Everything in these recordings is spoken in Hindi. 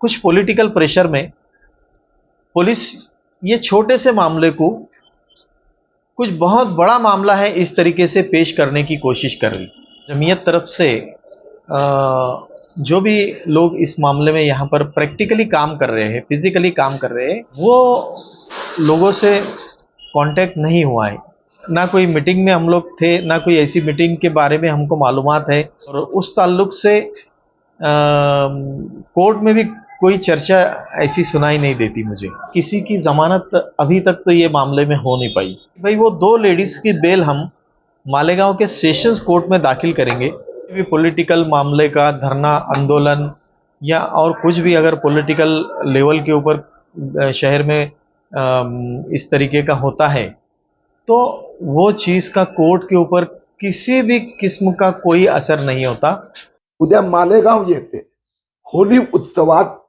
कुछ पॉलिटिकल प्रेशर में पुलिस ये छोटे से मामले को कुछ बहुत बड़ा मामला है इस तरीके से पेश करने की कोशिश कर रही। जमीयत तरफ से जो भी लोग इस मामले में यहाँ पर प्रैक्टिकली काम कर रहे हैं, फिजिकली काम कर रहे हैं, वो लोगों से कांटेक्ट नहीं हुआ है। ना कोई मीटिंग में हम लोग थे, ना कोई ऐसी मीटिंग के बारे में हमको मालूमात है, और उस ताल्लुक से कोर्ट में भी कोई चर्चा ऐसी सुनाई नहीं देती मुझे। किसी की जमानत अभी तक तो ये मामले में हो नहीं पाई। भाई वो दो लेडीज की बेल हम मालेगांव के सेशंस कोर्ट में दाखिल करेंगे। भी पॉलिटिकल मामले का धरना आंदोलन या और कुछ भी अगर पॉलिटिकल लेवल के ऊपर शहर में इस तरीके का होता है तो वो चीज का कोर्ट के ऊपर किसी भी किस्म का कोई असर नहीं होता। उद्या मालेगाव येथे होली उत्सवात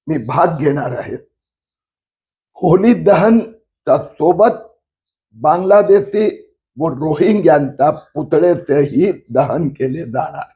मी भाग घेणार आहे। होली दहन सोबत बांगलादेशी व रोहिंग्यांचा पुतळेही दहन केले जाणार।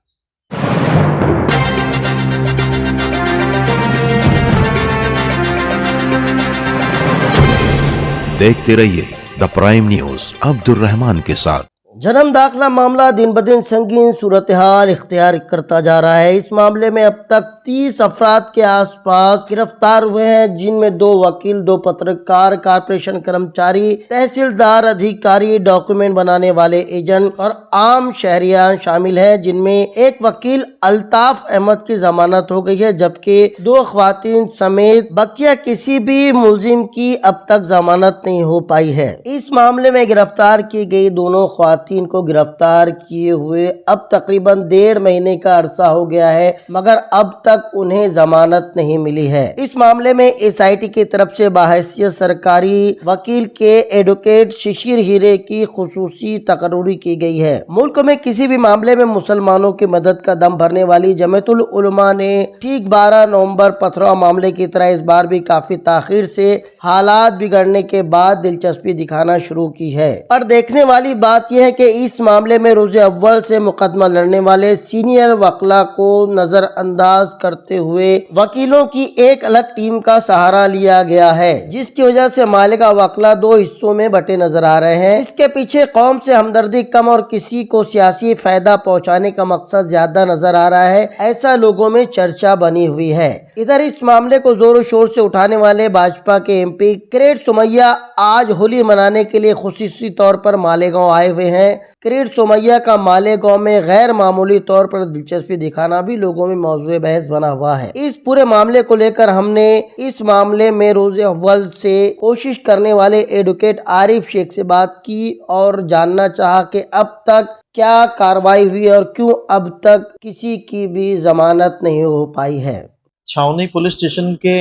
देखते रहिए the prime news Abdul Rahman के साथ। जन्म दाखिला मामला दिन ब दिन संगीन सूरत हाल इख्तियार करता जा रहा है। इस मामले में अब तक 30 अफराद के आसपास गिरफ्तार हुए हैं, जिनमें 2 वकील, 2 पत्रकार, कारपोरेशन कर्मचारी, तहसीलदार, अधिकारी, डॉक्यूमेंट बनाने वाले एजेंट और आम शहरियान शामिल हैं, जिनमें एक वकील अल्ताफ अहमद की जमानत हो गई है, जबकि 2 ख्वातीन समेत बकिया किसी भी मुलजिम की अब तक जमानत नहीं हो पाई है। इस मामले में गिरफ्तार की गई दोनों ख्वातीन को गिरफ्तार किए हुए अब तकरीबन 1.5 महीने का अरसा हो गया है, मगर अब तक उन्हें जमानत नहीं मिली है। इस मामले में एसआईटी की तरफ से बाहैसियत सरकारी वकील के एडवोकेट शिशिर हीरे की खुसूसी तकर्री की गई है। मुल्क में किसी भी मामले में मुसलमानों की मदद का दम भरने वाली जमीयतुल उलमा ने ठीक 12 नवंबर पथरवा मामले की तरह इस बार भी काफी ताखिर से हालात बिगड़ने के बाद दिलचस्पी दिखाना शुरू की है। पर देखने वाली बात यह है कि इस मामले में रोज़े अव्वल से मुकदमा लड़ने वाले सीनियर वकला को नजरअंदाज करते हुए वकीलों की एक अलग टीम का सहारा लिया गया है, जिसकी वजह से मालेगांव वकला 2 हिस्सों में बटे नजर आ रहे हैं। इसके पीछे कौम से हमदर्दी कम और किसी को सियासी फायदा पहुंचाने का मकसद ज्यादा नजर आ रहा है, ऐसा लोगों में चर्चा बनी हुई है। इधर इस मामले को जोरों शोर से उठाने वाले भाजपा के एमपी किरीट सोमैया आज होली मनाने के लिए खुसूसी तौर पर मालेगांव आए हुए हैं। किरीट सोमैया का मालेगांव में गैर मामूली तौर पर दिलचस्पी दिखाना भी लोगों में मौजूद बहस बना हुआ है। इस पूरे मामले को लेकर हमने इस मामले में रोज़े अव्वल से कोशिश करने वाले एडवोकेट आरिफ शेख से बात की और जानना चाहा कि अब तक क्या कार्रवाई हुई और क्यों अब तक किसी की भी जमानत नहीं हो पाई है। छावनी पुलिस स्टेशन के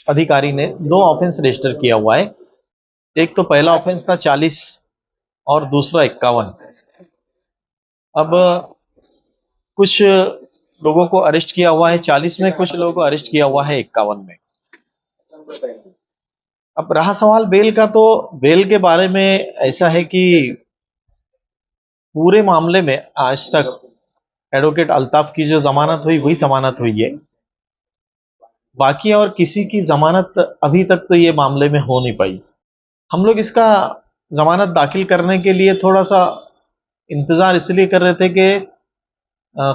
अधिकारी ने 2 ऑफेंस रजिस्टर किया हुआ है। एक तो पहला ऑफेंस था 40 और दूसरा 51। अब कुछ लोगों को अरेस्ट किया हुआ है 40 में, कुछ लोगों को अरेस्ट किया हुआ है 51 में। अब रहा सवाल बेल का, तो बेल के बारे में ऐसा है कि पूरे मामले में आज तक एडवोकेट अल्ताफ की जो जमानत हुई वही जमानत हुई है। बाकी और किसी की जमानत अभी तक तो ये मामले में हो नहीं पाई। हम लोग इसका जमानत दाखिल करने के लिए थोड़ा सा इंतजार इसलिए कर रहे थे कि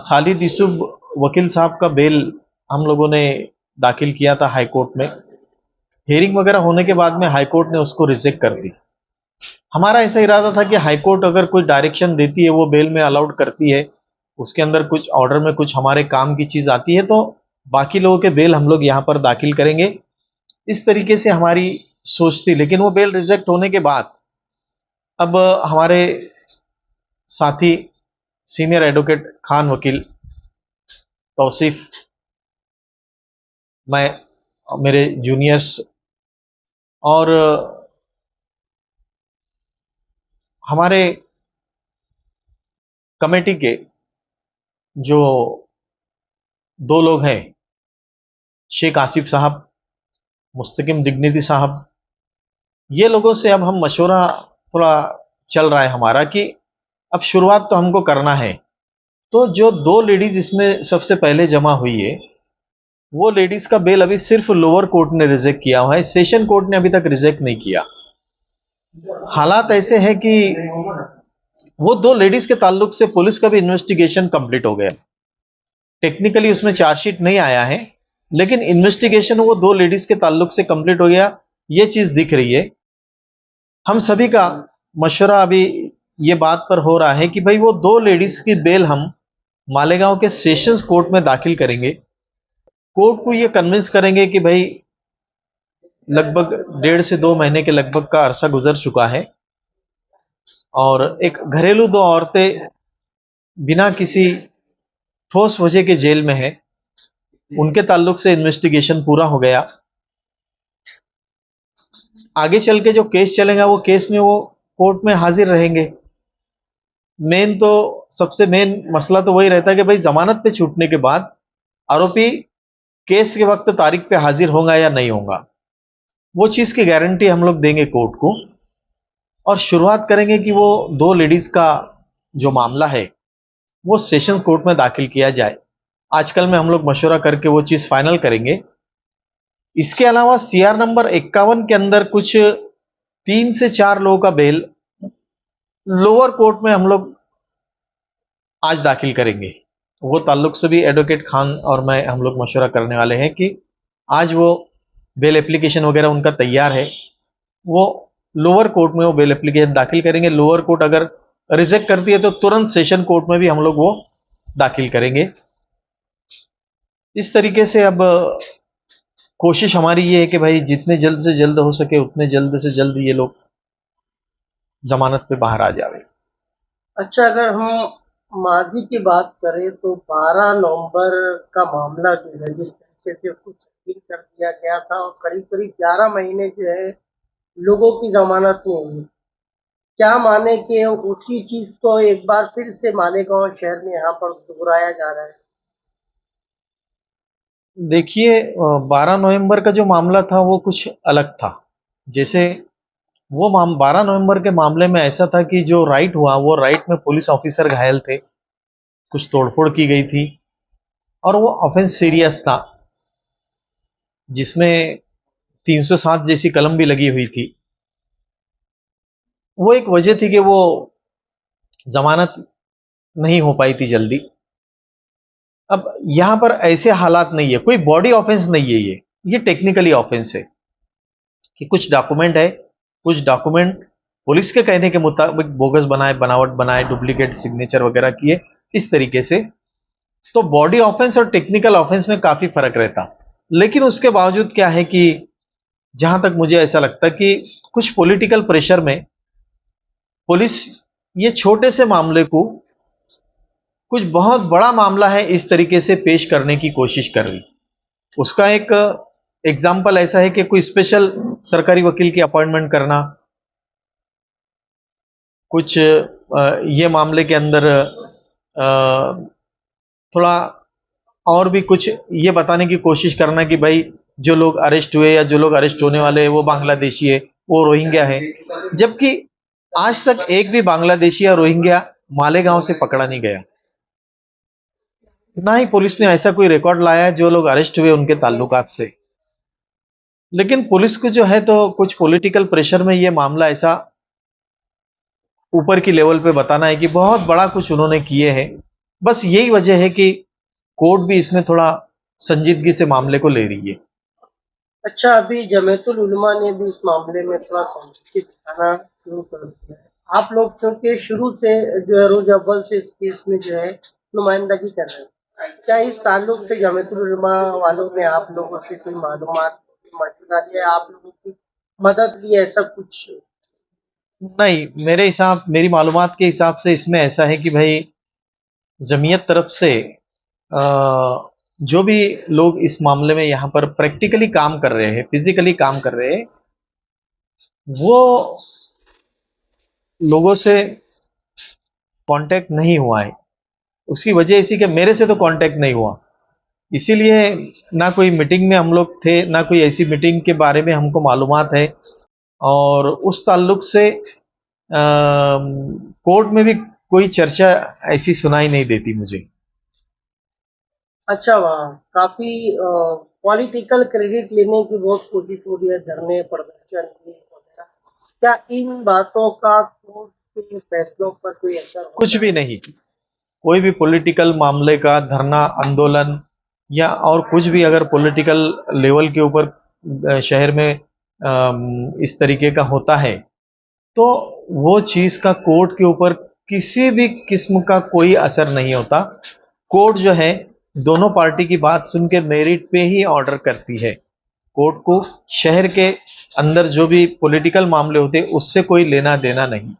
खालिद यूसुफ वकील साहब का बेल हम लोगों ने दाखिल किया था हाई कोर्ट में। हियरिंग वगैरह होने के बाद में हाई कोर्ट ने उसको रिजेक्ट कर दी। हमारा ऐसा इरादा था कि हाई कोर्ट अगर कोई डायरेक्शन देती है, वो बेल में अलाउड करती है, उसके अंदर कुछ ऑर्डर में कुछ हमारे काम की चीज आती है, तो बाकी लोगों के बेल हम लोग यहाँ पर दाखिल करेंगे, इस तरीके से हमारी सोच थी। लेकिन वो बेल रिजेक्ट होने के बाद अब हमारे साथी सीनियर एडवोकेट खान वकील तौसीफ, मैं, मेरे जूनियर्स और हमारे कमेटी के जो 2 लोग हैं, शेख आसिफ साहब, मुस्तकिम दिग्निति साहब, ये लोगों से अब हम मशवरा थोड़ा चल रहा है हमारा कि अब शुरुआत तो हमको करना है। तो जो 2 लेडीज इसमें सबसे पहले जमा हुई है, वो लेडीज का बेल अभी सिर्फ लोअर कोर्ट ने रिजेक्ट किया हुआ है, सेशन कोर्ट ने अभी तक रिजेक्ट नहीं किया। हालात ऐसे हैं कि वो दो लेडीज के ताल्लुक से पुलिस का भी इन्वेस्टिगेशन कंप्लीट हो गया। टेक्निकली उसमें चार्जशीट नहीं आया है, लेकिन इन्वेस्टिगेशन वो दो लेडीज के ताल्लुक से कंप्लीट हो गया, ये चीज दिख रही है। हम सभी का मशवरा अभी ये बात पर हो रहा है कि भाई वो दो लेडीज की बेल हम मालेगांव के सेशंस कोर्ट में दाखिल करेंगे। कोर्ट को ये कन्विंस करेंगे कि भाई लगभग 1.5 से 2 महीने के लगभग का अरसा गुजर चुका है और एक घरेलू दो औरतें बिना किसी ठोस वजह के जेल में है, उनके ताल्लुक से इन्वेस्टिगेशन पूरा हो गया। आगे चल के जो केस चलेगा वो केस में वो कोर्ट में हाजिर रहेंगे। मेन तो सबसे मेन मसला तो वही रहता है कि भाई जमानत पे छूटने के बाद आरोपी केस के वक्त तारीख पे हाजिर होगा या नहीं होगा, वो चीज की गारंटी हम लोग देंगे कोर्ट को और शुरुआत करेंगे कि वो दो लेडीज का जो मामला है वो सेशंस कोर्ट में दाखिल किया जाए। आजकल में हम लोग मशवरा करके वो चीज फाइनल करेंगे। इसके अलावा सीआर नंबर 51 के अंदर कुछ 3 से 4 लोगों का बेल लोअर कोर्ट में हम लोग आज दाखिल करेंगे। वो ताल्लुक से भी एडवोकेट खान और मैं हम लोग मशवरा करने वाले हैं कि आज वो बेल एप्लीकेशन वगैरह उनका तैयार है, वो लोअर कोर्ट में वो बेल एप्लीकेशन दाखिल करेंगे। लोअर कोर्ट अगर रिजेक्ट करती है तो तुरंत सेशन कोर्ट में भी हम लोग वो दाखिल करेंगे। इस तरीके से अब कोशिश हमारी ये है कि भाई जितने जल्द से जल्द हो सके उतने जल्द से जल्द ये लोग जमानत पे बाहर आ जावे। अच्छा, अगर हम माजी की बात करें तो 12 नवंबर का मामला जो है, जिस तरीके से उसको सील कर दिया गया था और करीब करीब 11 महीने जो है लोगों की जमानत नहीं हुई, क्या माने कि उसी चीज को एक बार फिर से मालेगांव शहर में यहाँ पर दोहराया जा रहा है? देखिए 12 नवंबर का जो मामला था वो कुछ अलग था। जैसे वो 12 नवंबर के मामले में ऐसा था कि जो राइट हुआ वो राइट में पुलिस ऑफिसर घायल थे, कुछ तोड़फोड़ की गई थी और वो ऑफेंस सीरियस था जिसमें 307 जैसी कलम भी लगी हुई थी। वो एक वजह थी कि वो जमानत नहीं हो पाई थी जल्दी। अब यहां पर ऐसे हालात नहीं है, कोई बॉडी ऑफेंस नहीं है, ये टेक्निकली ऑफेंस है कि कुछ डॉक्यूमेंट है, कुछ डॉक्यूमेंट पुलिस के कहने के मुताबिक बोगस बनाए, बनावट बनाए, डुप्लीकेट सिग्नेचर वगैरह किए, इस तरीके से। तो बॉडी ऑफेंस और टेक्निकल ऑफेंस में काफी फर्क रहता। लेकिन उसके बावजूद क्या है कि जहां तक मुझे ऐसा लगता कि कुछ पॉलिटिकल प्रेशर में पुलिस ये छोटे से मामले को कुछ बहुत बड़ा मामला है इस तरीके से पेश करने की कोशिश कर रही। उसका एक एग्जाम्पल ऐसा है कि कोई स्पेशल सरकारी वकील की अपॉइंटमेंट करना, कुछ ये मामले के अंदर थोड़ा और भी कुछ ये बताने की कोशिश करना कि भाई जो लोग अरेस्ट हुए या जो लोग अरेस्ट होने वाले हैं वो बांग्लादेशी है, वो रोहिंग्या है, जबकि आज तक एक भी बांग्लादेशी या रोहिंग्या मालेगांव से पकड़ा नहीं गया। ना ही पुलिस ने ऐसा कोई रिकॉर्ड लाया है जो लोग अरेस्ट हुए उनके ताल्लुकात से। लेकिन पुलिस को जो है तो कुछ पॉलिटिकल प्रेशर में ये मामला ऐसा ऊपर की लेवल पे बताना है कि बहुत बड़ा कुछ उन्होंने किए हैं। बस यही वजह है कि कोर्ट भी इसमें थोड़ा संजीदगी से मामले को ले रही है। अच्छा, अभी जमीयतुल उलमा ने भी इस मामले में थोड़ा संजीदगी दिखाना शुरू कर दिया है। आप लोग क्योंकि शुरू से जो है रोज अव्वल से इस केस में जो है नुमाइंदगी कर रहे हैं, क्या इस ताल्लुक से जमीयतुल उलमा वालों ने आप लोगों से कोई मालूमात, मशवरा लिया, आप लोगों की मदद ली, ऐसा कुछ? नहीं, मेरी मालूमात के हिसाब से इसमें ऐसा है कि भाई जमीयत तरफ से जो भी लोग इस मामले में यहां पर प्रैक्टिकली काम कर रहे हैं, फिजिकली काम कर रहे हैं, वो लोगों से कांटेक्ट नहीं हुआ है। उसकी वजह इसी कि मेरे से तो कांटेक्ट नहीं हुआ, इसीलिए ना कोई मीटिंग में हम लोग थे, ना कोई ऐसी मीटिंग के बारे में हमको मालूमात है और उस ताल्लुक से कोर्ट में भी कोई चर्चा ऐसी सुनाई नहीं देती मुझे। अच्छा, वहाँ काफी पॉलिटिकल क्रेडिट लेने की बहुत कोशिश हो रही है, धरने प्रदर्शन वगैरह। क्या इन बातों का कोर्ट के फैसलों पर कोई असर होगा? कुछ भी नहीं। कोई भी पॉलिटिकल मामले का धरना, आंदोलन या और कुछ भी अगर पॉलिटिकल लेवल के ऊपर शहर में इस तरीके का होता है तो वो चीज का कोर्ट के ऊपर किसी भी किस्म का कोई असर नहीं होता। कोर्ट जो है दोनों पार्टी की बात सुन के मेरिट पे ही ऑर्डर करती है। कोर्ट को शहर के अंदर जो भी पॉलिटिकल मामले होते हैं उससे कोई लेना देना नहीं।